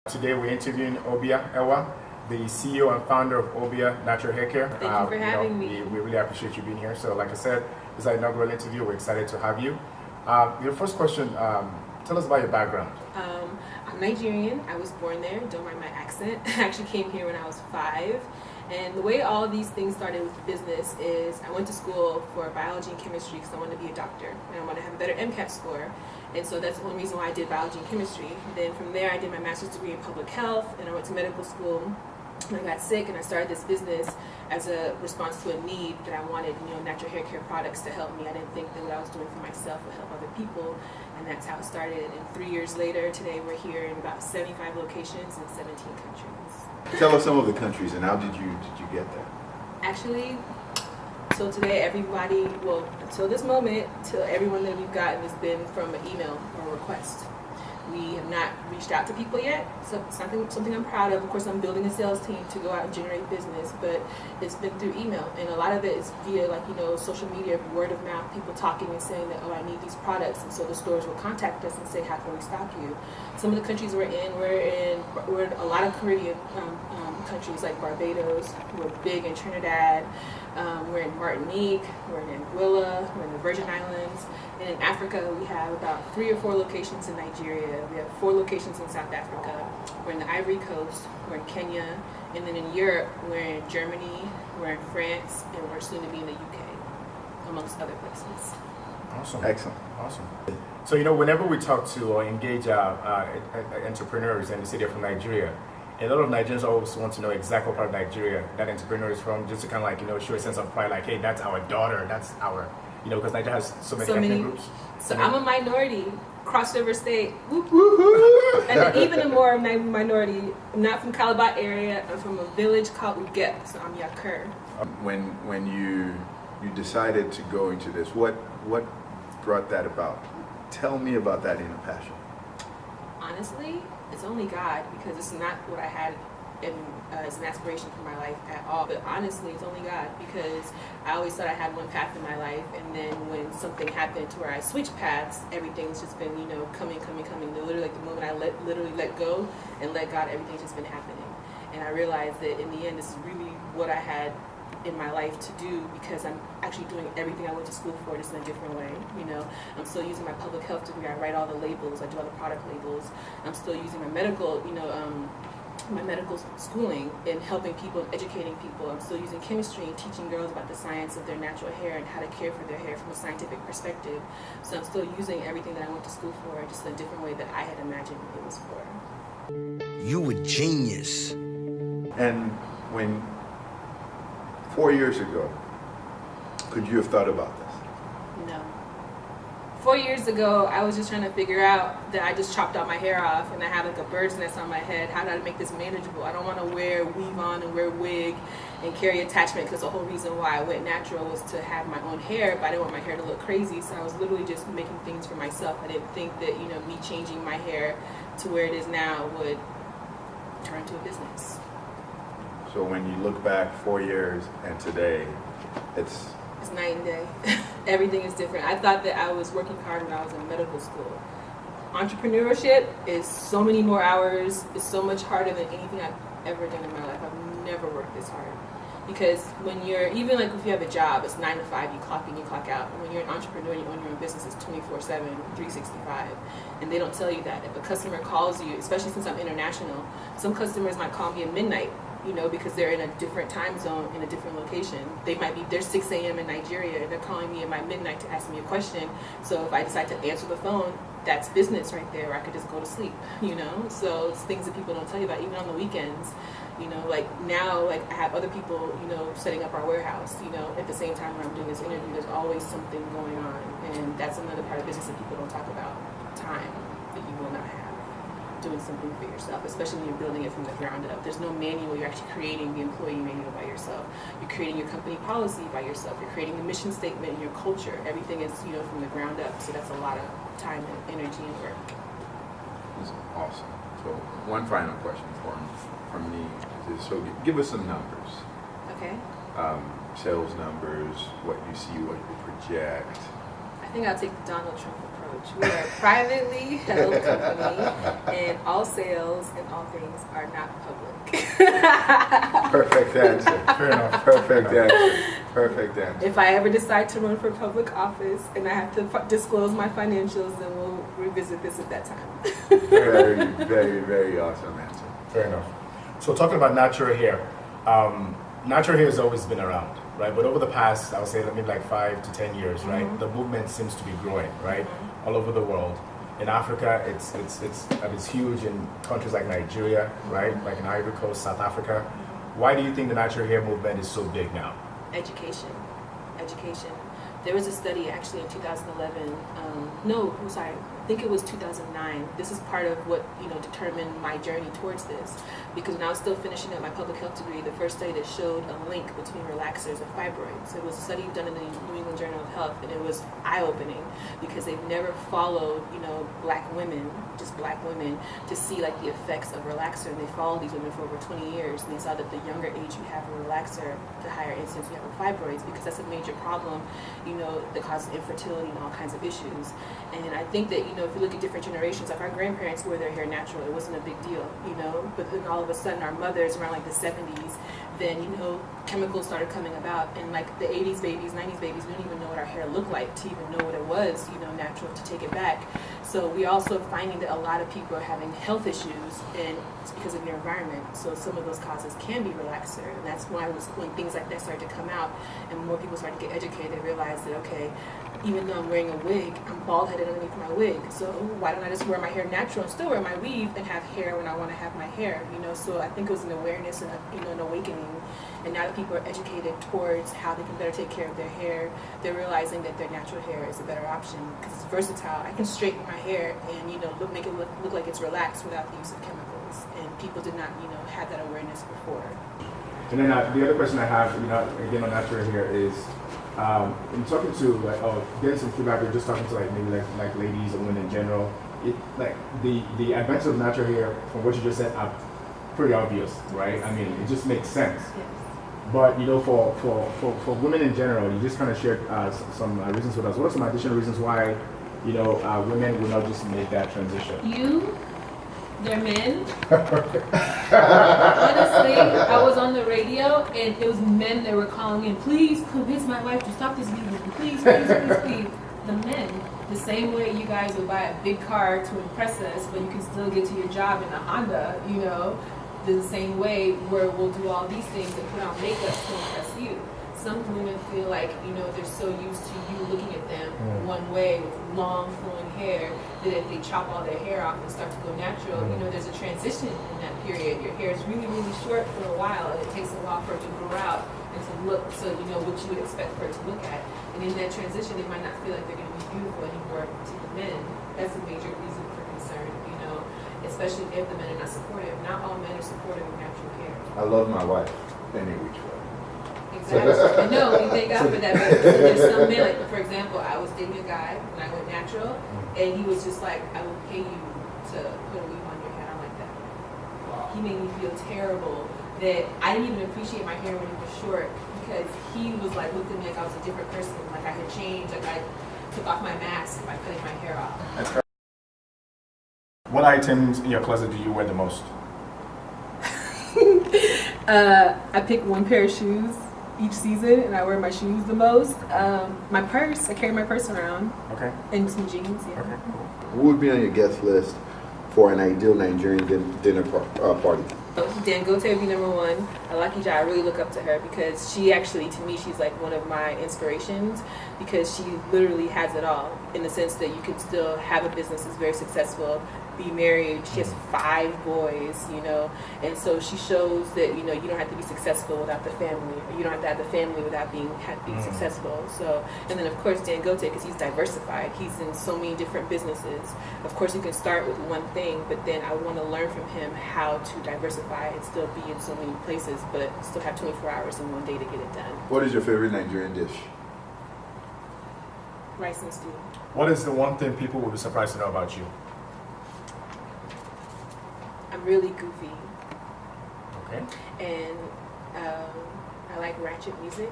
Today we're interviewing Obia Ewah, the CEO and founder of Obia Natural Hair Care. Thank you for having me. We really appreciate you being here. So like I said, this is our inaugural interview. We're excited to have you. Your first question, tell us about your background. I'm Nigerian. I was born there. Don't mind my accent. I actually came here when I was 5. And the way all these things started with the business is I went to school for biology and chemistry because I wanted to be a doctor and I wanted to have a better MCAT score. And so that's the only reason why I did biology and chemistry. Then from there I did my master's degree in public health and I went to medical school. And I got sick and I started this business as a response to a need that I wanted, natural hair care products to help me. I didn't think that what I was doing for myself would help other people, and that's how it started. And 3 years later, today we're here in about 75 locations in 17 countries. Tell us some of the countries and how did you get there? Actually, so today everybody, until this moment, till everyone that we've gotten has been from an email or request. We have not reached out to people yet, so something I'm proud of. Of course, I'm building a sales team to go out and generate business, but it's been through email, and a lot of it is via social media, word of mouth, people talking and saying that, I need these products, and so the stores will contact us and say, how can we stock you? Some of the countries we're in a lot of Caribbean countries like Barbados. We're big in Trinidad. We're in Martinique. We're in Anguilla. We're in the Virgin Islands. And in Africa, we have about 3 or 4 locations in Nigeria. We have 4 locations in South Africa. We're in the Ivory Coast. We're in Kenya. And then in Europe, we're in Germany. We're in France. And we're soon to be in the UK, amongst other places. Awesome. Excellent. Awesome. So, whenever we talk to or engage entrepreneurs and they say they're from Nigeria, a lot of Nigerians always want to know exactly what part of Nigeria that entrepreneur is from, just to kind of show a sense of pride, like, hey, that's our daughter, that's our, because Nigeria has so many ethnic groups. So I'm a minority, crossover state, and even a more minority. I'm not from Calabar area. I'm from a village called Ewah, so I'm Yakur. When you decided to go into this, what brought that about? Tell me about that inner passion. Honestly, it's only God, because it's not what I had as an aspiration for my life at all. But honestly, it's only God, because I always thought I had one path in my life, and then when something happened to where I switched paths, everything's just been coming. Literally, like the moment I literally let go and let God, everything's just been happening. And I realized that in the end, this is really what I had in my life to do, because I'm actually doing everything I went to school for, just in a different way. I'm still using my public health degree. I write all the labels. I do all the product labels. I'm still using my medical, my medical schooling and helping people and educating people. I'm still using chemistry and teaching girls about the science of their natural hair and how to care for their hair from a scientific perspective. So I'm still using everything that I went to school for, just in a different way that I had imagined it was for. You a genius. And when 4 years ago, could you have thought about this? No. 4 years ago, I was just trying to figure out that I just chopped all my hair off and I had like a bird's nest on my head. How did I make this manageable? I don't want to weave on and wear a wig and carry attachment, because the whole reason why I went natural was to have my own hair, but I didn't want my hair to look crazy. So I was literally just making things for myself. I didn't think that, me changing my hair to where it is now would turn into a business. So when you look back 4 years and today, it's night and day. Everything is different. I thought that I was working hard when I was in medical school. Entrepreneurship is so many more hours. It's so much harder than anything I've ever done in my life. I've never worked this hard. Because when you're, even like if you have a job, it's 9 to 5, you clock in, you clock out. And when you're an entrepreneur and you own your own business, it's 24/7, 365. And they don't tell you that. If a customer calls you, especially since I'm international, some customers might call me at midnight, because they're in a different time zone, in a different location. They're 6 a.m. in Nigeria, and they're calling me at my midnight to ask me a question. So if I decide to answer the phone, that's business right there, or I could just go to sleep, So it's things that people don't tell you about, even on the weekends. Like now, like I have other people, setting up our warehouse, at the same time when I'm doing this interview, there's always something going on. And that's another part of business that people don't talk about, time that you will not have doing something for yourself, especially when you're building it from the ground up. There's no manual. You're actually creating the employee manual by yourself. You're creating your company policy by yourself. You're creating the mission statement and your culture. Everything is, from the ground up. So that's a lot of time and energy and work. That's awesome. So one final question from me is, so give us some numbers. Okay. Sales numbers, what you see, what you project. I think I'll take the Donald Trump approach. coach. We are a privately held company, and all sales and all things are not public. Perfect answer. Fair enough. Perfect answer. Perfect answer. If I ever decide to run for public office and I have to disclose my financials, then we'll revisit this at that time. Very, very, very awesome answer. Fair enough. So talking about natural hair, natural hair has always been around, right? But over the past, I would say maybe like 5 to 10 years, right? The movement seems to be growing, right? All over the world. In Africa, it's huge in countries like Nigeria, right? Like in Ivory Coast, South Africa. Why do you think the natural hair movement is so big now? Education. There was a study actually in 2011. I think it was 2009. This is part of what determined my journey towards this, because when I was still finishing up my public health degree, the first study that showed a link between relaxers and fibroids. It was a study done in the New England Journal of Health, and it was eye-opening because they've never followed black women, just black women, to see like the effects of relaxer. And they followed these women for over 20 years, and they saw that the younger age you have a relaxer, the higher incidence you have of fibroids, because that's a major problem, that causes infertility and all kinds of issues. And I think that if you look at different generations, like our grandparents wore their hair natural, it wasn't a big deal, but then all of a sudden our mothers around like the 70s, then chemicals started coming about, and like the 80s babies, 90s babies, we didn't even know what our hair looked like to even know what it was, natural, to take it back. So we also finding that a lot of people are having health issues, and it's because of your environment. So some of those causes can be relaxer, and that's why when things like that started to come out and more people started to get educated, they realized that okay, even though I'm wearing a wig, I'm bald-headed underneath my wig, so why don't I just wear my hair natural and still wear my weave and have hair when I want to have my hair, So I think it was an awareness and an awakening, and now that people are educated towards how they can better take care of their hair, they're realizing that their natural hair is a better option because it's versatile. I can straighten my hair and make it look like it's relaxed without the use of chemicals, and people did not have that awareness before. And then the other question I have, again on natural hair is, in talking to getting some feedback, or just talking to maybe like ladies or women in general, the advantages of natural hair, from what you just said, are pretty obvious, right? I mean, it just makes sense. Yes. But for women in general, you just kind of shared some reasons with us. What are some additional reasons why women will not just make that transition? They're men. Honestly, I was on the radio and it was men that were calling in, please convince my wife to stop this video. Please. The men, the same way you guys would buy a big car to impress us, but you can still get to your job in a Honda, the same way where we'll do all these things and put on makeup to impress you. Some women feel like, they're so used to you looking at them one way with long flowing hair that if they chop all their hair off and start to go natural, there's a transition in that period. Your hair is really, really short for a while, and it takes a while for it to grow out and to look so what you would expect for it to look at. And in that transition, they might not feel like they're going to be beautiful anymore to the men. That's a major reason for concern, especially if the men are not supportive. Not all men are supportive of natural hair. I love my wife any which way. Exactly. No, we thank God for that. But there's some men, like for example, I was dating a guy when I went natural, and he was just like, I will pay you to put a weave on your head. I'm like that. Wow. He made me feel terrible that I didn't even appreciate my hair when it was short, because he was like, looked at me like I was a different person, like I had changed, like I took off my mask by cutting my hair off. What items in your closet do you wear the most? I pick one pair of shoes each season, and I wear my shoes the most. My purse, I carry my purse around. Okay. And some jeans, yeah. Okay, cool. Who would be on your guest list for an ideal Nigerian dinner party? Dangote would be number one. Alakija, I really look up to her because she actually, to me, she's like one of my inspirations, because she literally has it all, in the sense that you can still have a business that's very successful, be married. She has 5 boys, and so she shows that you don't have to be successful without the family, or you don't have to have the family without being successful. So, and then of course Dangote, because he's diversified, he's in so many different businesses. Of course, you can start with one thing, but then I want to learn from him how to diversify and still be in so many places, but still have 24 hours in one day to get it done. What is your favorite Nigerian dish? Rice and stew. What is the one thing people will be surprised to know about you? I'm really goofy. Okay. And I like ratchet music.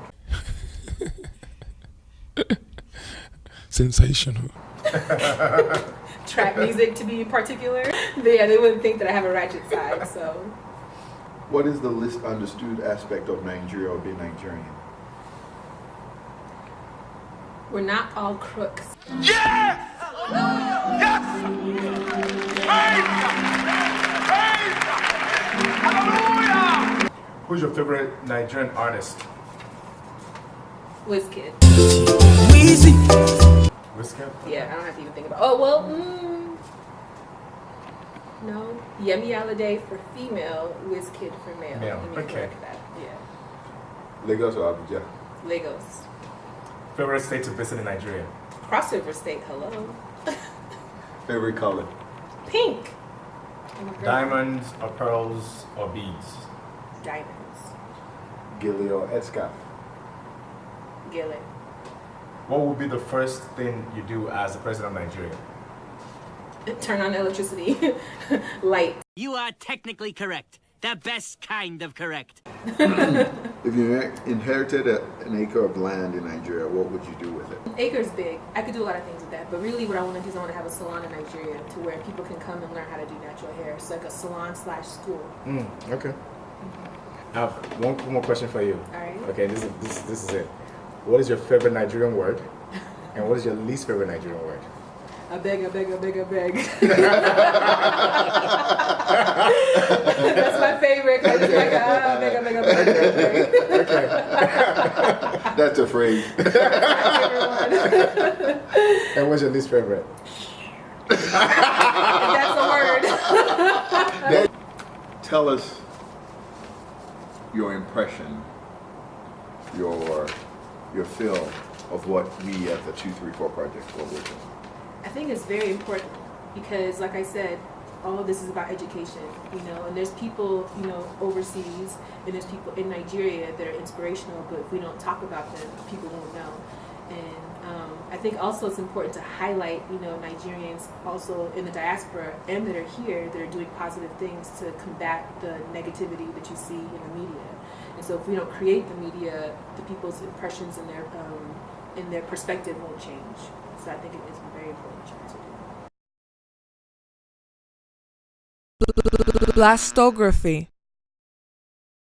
Sensational. trap music to be particular. But yeah, they wouldn't think that I have a ratchet side. So What is the least understood aspect of Nigeria or being Nigerian? we're not all crooks. Who's your favorite Nigerian artist? Wizkid. Wizkid? Yeah, I don't have to even think about. Oh well, no. Yemi Alade for female, Wizkid for male. Male, Let me okay. correct that. Yeah, Lagos or Abuja? Lagos. Favorite state to visit in Nigeria? Crossover state. Hello. Favorite color? Pink. I'm a girl. Diamonds or pearls or beads? Diamonds. Gilly or Edscap? Gillet. What would be the first thing you do as the president of Nigeria? Turn on electricity. Light. You are technically correct. The best kind of correct. If you inherited an acre of land in Nigeria, what would you do with it? Acre's big. I could do a lot of things with that, but really what I want to do is I want to have a salon in Nigeria to where people can come and learn how to do natural hair. It's like a salon/school. Okay. I have one more question for you. All right. Okay, this is it. What is your favorite Nigerian word? And what is your least favorite Nigerian word? I beg. That's my favorite. I just like, beg. Okay. That's a phrase. And what's your least favorite? That's a word. Tell us your impression, your feel of what we at the 234 Project are working on. I think it's very important because, like I said, all of this is about education, and there's people, overseas, and there's people in Nigeria that are inspirational, but if we don't talk about them, people won't know. And I think also it's important to highlight, Nigerians also in the diaspora and that are here that are doing positive things to combat the negativity that you see in the media. And so if we don't create the media, the people's impressions and their perspective won't change. So I think it is very important to do. Blastography.